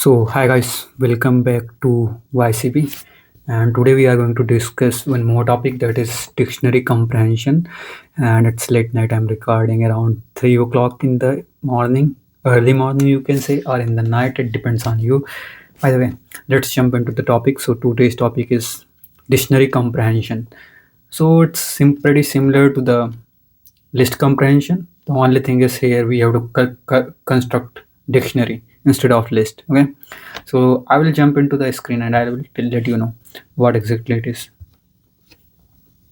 Hi guys, welcome back to YCB, and today we are going to discuss one more topic, that is dictionary comprehension. And it's late night, I'm recording around 3 o'clock in the morning, early morning, you can say, or in the night, it depends on you. By the way, let's jump into the topic. So, today's topic is dictionary comprehension. So, it's pretty similar to the list comprehension. The only thing is here we have to construct dictionary instead of list. Okay, so I will jump into the screen and I will let you know what exactly it is.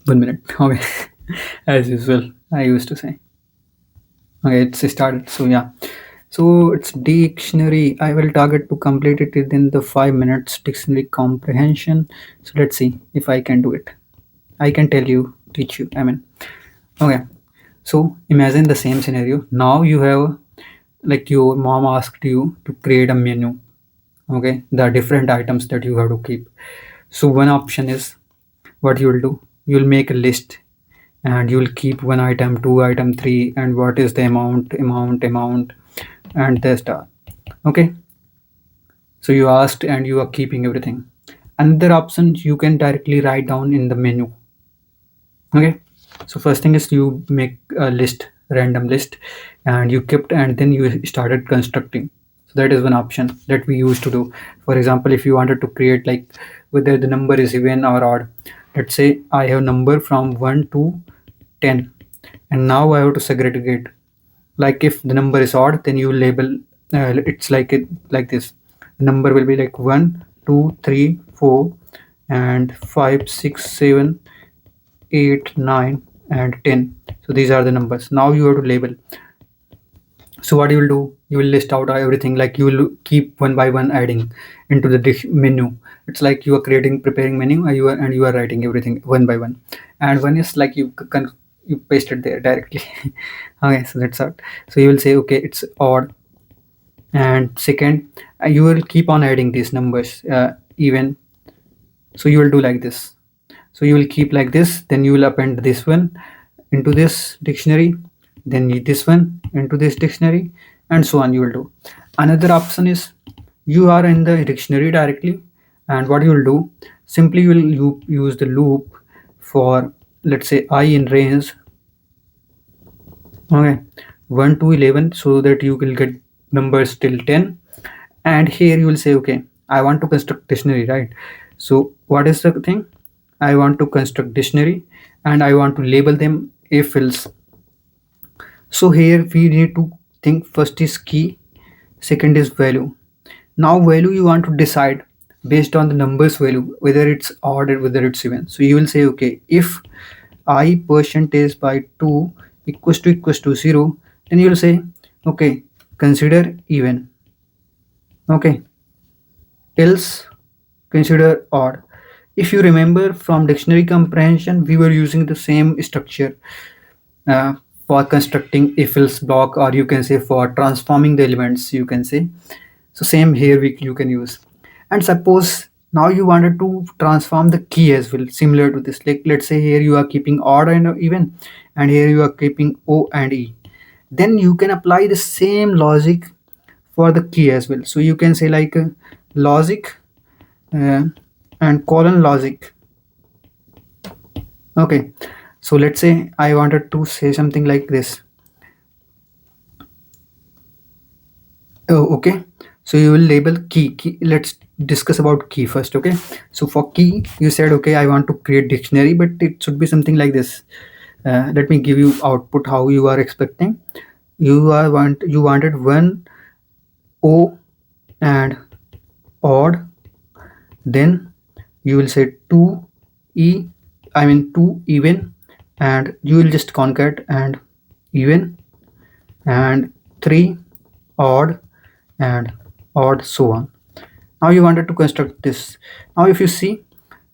1 minute. Okay. As usual, I used to say. Okay, it's started. So yeah, so it's dictionary. I will target to complete it within the 5 minutes. Dictionary comprehension. So let's see if I can do it. I can tell you, teach you, I mean. Okay, so imagine the same scenario. Now you have, like, your mom asked you to create a menu. Okay, the different items that you have to keep. So one option is, what you will do, you'll make a list and you'll keep one item, two item, three, and what is the amount, and the star. Okay, so you asked and you are keeping everything. Another option, you can directly write down in the menu. Okay, so first thing is you make a list, random list, and you kept, and then you started constructing. So that is one option that we used to do. For example, if you wanted to create, like, whether the number is even or odd. Let's say I have number from 1 to 10, and now I have to segregate. Like, if the number is odd, then you label, it's like it, like this. The number will be like 1, 2, 3, 4, and 5, 6, 7, 8, 9, and 10. So these are the numbers. Now you have to label. So what you will do, you will list out everything, like you will keep one by one adding into the menu. It's like you are preparing menu, and you are writing everything one by one. And one is like you paste it there directly. Okay, so that's out. So you will say, okay, it's odd. And second, you will keep on adding these numbers, even. So you will do like this. So you will keep like this, then you will append this one into this dictionary, then this one into this dictionary, and so on you will do. Another option is, you are in the dictionary directly, and what you will do, simply you will use the loop for, let's say, I in range, okay, 1 to 11, so that you will get numbers till 10. And here you will say, okay, I want to construct dictionary, right? So what is the thing, I want to construct dictionary, and I want to label them if else. So here we need to think, first is key, second is value. Now value you want to decide based on the numbers value, whether it's odd or whether it's even. So you will say, okay, if I percentage by 2 equals to 0, then you will say, okay, consider even. Okay, else consider odd. If you remember from dictionary comprehension, we were using the same structure, uh, for constructing if else block, or you can say for transforming the elements, you can say. So same here you can use. And suppose now you wanted to transform the key as well, similar to this. Like, let's say here you are keeping odd and even, and here you are keeping O and E. Then you can apply the same logic for the key as well. So you can say, like, logic, uh, and colon logic. Okay, so let's say I wanted to say something like this. Oh, okay, so you will label key. Let's discuss about key first. Okay, so for key you said, okay, I want to create dictionary, but it should be something like this. Let me give you output how you are expecting. You wanted one O and odd, then you will say two E, I mean two even, and you will just concat and even, and three odd, and odd, so on. Now you wanted to construct this. Now if you see,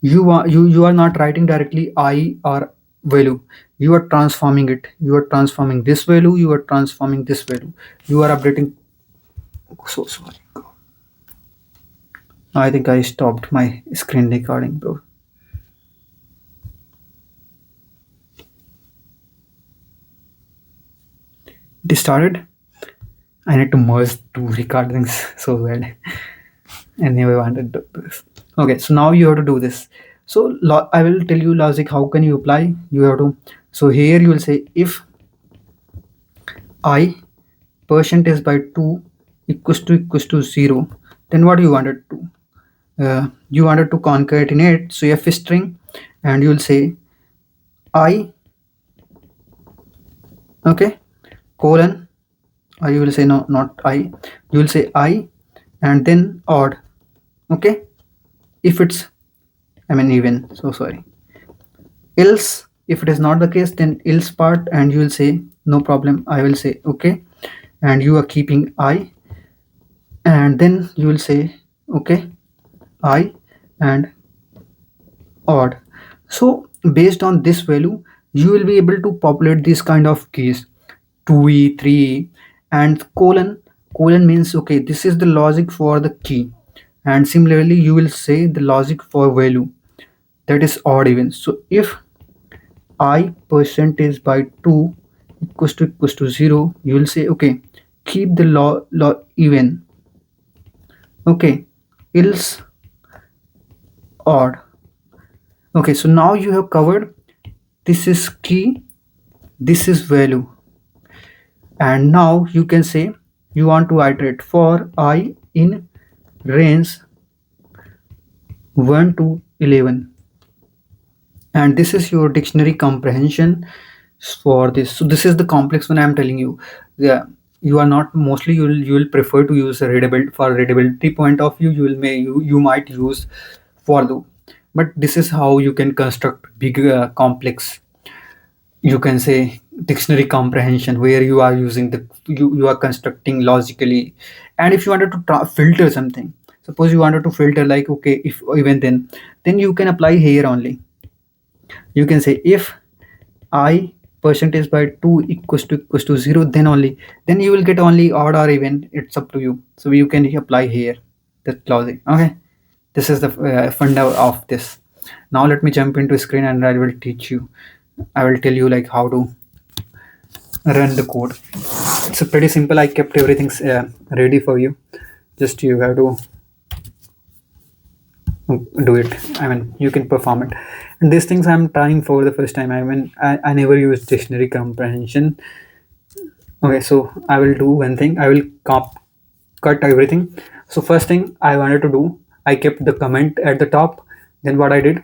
you are not writing directly I or value, you are transforming it. You are transforming this value, you are transforming this value, you are updating. So sorry, I think I stopped my screen recording, bro. It started. I need to merge two recordings so bad. Anyway, I wanted to do this. Okay, so now you have to do this. So I will tell you logic. How can you apply? You have to. So here you will say if I percentage by 2 equals to 0, then what you wanted to? You wanted to concatenate. So f string, and you will say I, okay, colon, or you will say no, not I. You will say I, and then odd. Okay, if it's, I mean even. So sorry. Else, if it is not the case, then else part, and you will say no problem. I will say okay, and you are keeping I, and then you will say okay, I, and odd. So based on this value, you will be able to populate these kind of keys, 2e, 3e, and colon. Colon means okay, this is the logic for the key, and similarly you will say the logic for value, that is odd even. So if I percentage by 2 equals to 0, you will say okay, keep the law even, okay, else odd. Okay, so now you have covered, this is key, this is value, and now you can say you want to iterate for I in range 1 to 11, and this is your dictionary comprehension for this. So this is the complex one I'm telling you. Yeah, you are not, mostly you will prefer to use a readable, for readability point of view, you might use for the, but this is how you can construct big complex, you can say, dictionary comprehension, where you are using you are constructing logically. And if you wanted to filter something, suppose you wanted to filter like okay, if even then you can apply here only. You can say if I percentage by 2 equals to 0, then only, then you will get only odd or even, it's up to you. So you can apply here that logic. Okay, this is the funda of this. Now let me jump into screen and I will teach you, I will tell you like how to run the code. It's a pretty simple. I kept everything ready for you, just you have to do it. I mean, you can perform it. And these things I'm trying for the first time. I never used dictionary comprehension. Okay, so I will do one thing. I will cut everything. So first thing I wanted to do, I kept the comment at the top. Then what I did,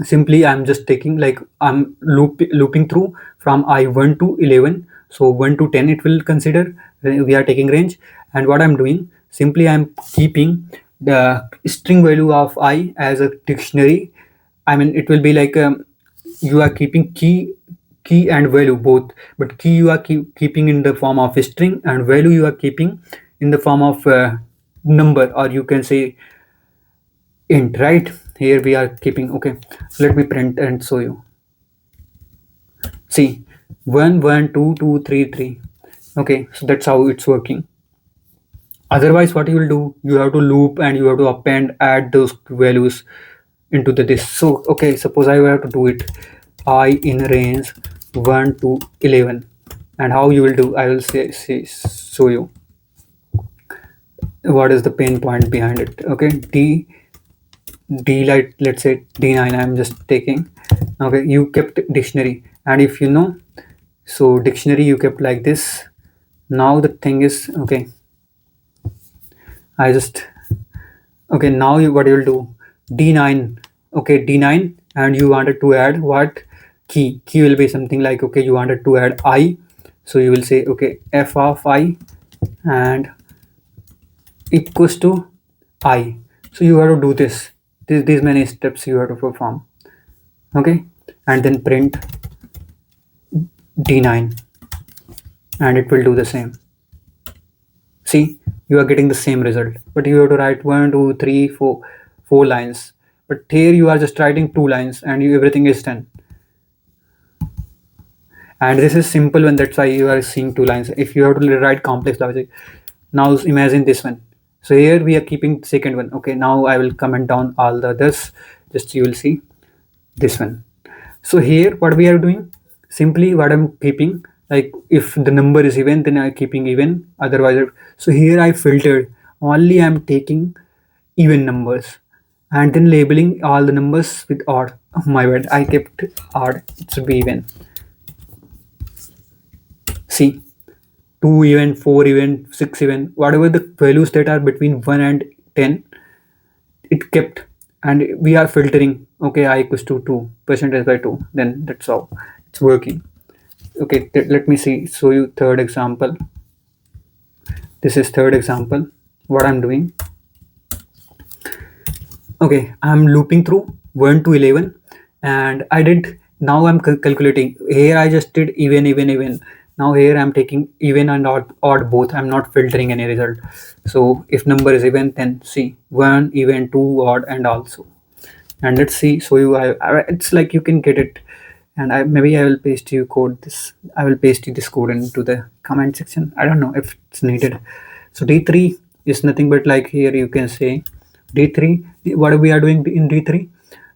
simply I'm just taking like I'm looping through from I1 to 11. So 1 to 10 it will consider, we are taking range. And what I'm doing, simply I'm keeping the string value of I as a dictionary. I mean, it will be like you are keeping key and value both, but key you are keeping in the form of a string, and value you are keeping in the form of number, or you can say int, right? Here we are keeping, okay, let me print and show you. See, 1 1 2 2 3 3. Okay, so that's how it's working. Otherwise what you will do, you have to loop and you have to append, add those values into the this. So okay, suppose I have to do it, I in range 1 to 11, and how you will do, I will say show you what is the pain point behind it. Okay, d like, let's say d9 I'm just taking. Okay, you kept dictionary, and if you know, so dictionary you kept like this. Now the thing is, okay, I just, okay, now what you will do, d9, okay, d9, and you wanted to add what, key will be something like, okay, you wanted to add I, so you will say okay, f of I and equals to I. So you have to do these many steps you have to perform. Okay, and then print d9, and it will do the same. See, you are getting the same result, but you have to write 1 2 3 4 lines, but here you are just writing 2 lines and everything is done. And this is simple one, that's why you are seeing 2 lines. If you have to write complex logic, now imagine this one. So here we are keeping second one. Okay, now I will comment down all the others, just you will see this one. So here what we are doing, simply what I'm keeping, like if the number is even, then I'm keeping even, otherwise. So here I filtered, only I'm taking even numbers, and then labeling all the numbers with odd. Oh my bad, I kept odd, it should be even. See, 2 even, 4 even, 6 even, whatever the values that are between 1 and 10, it kept. And we are filtering, okay, I equals to 2 percentage by 2, then that's how it's working. Okay, let me see, show you third example. This is third example. What I'm doing, okay, I'm looping through 1 to 11, and I did, now I'm calculating. Here I just did even, even, even. Now here I'm taking even and odd both. I'm not filtering any result. So if number is even, then see 1 even, 2 odd, and also. And let's see, so you it's like you can get it. And maybe I will paste you code this, I will paste you this code into the comment section. I don't know if it's needed. So d3 is nothing but, like, here you can say d3, what we are doing in d3,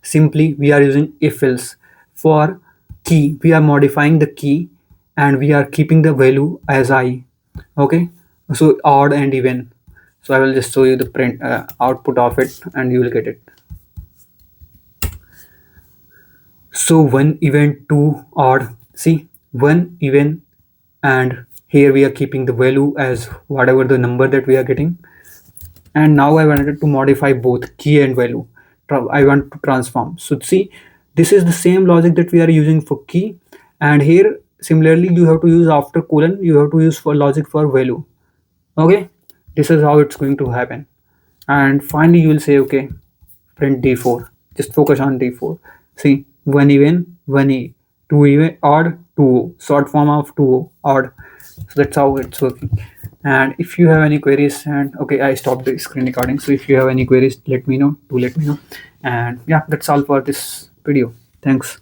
simply we are using if else. For key, we are modifying the key, and we are keeping the value as I. Okay, so odd and even. So I will just show you the print output of it, and you will get it. So 1 even, 2 odd, see 1 even, and here we are keeping the value as whatever the number that we are getting. And now I wanted to modify both key and value. I want to transform. So see, this is the same logic that we are using for key, and here similarly you have to use after colon, you have to use for logic for value. Okay, this is how it's going to happen. And finally you will say, okay, print d4, just focus on d4. See, 1 even, 1 e, 2 even, odd, 2 short form of 2 odd. So that's how it's working. And if you have any queries, and okay, I stopped the screen recording, so if you have any queries, let me know. And yeah, that's all for this video. Thanks.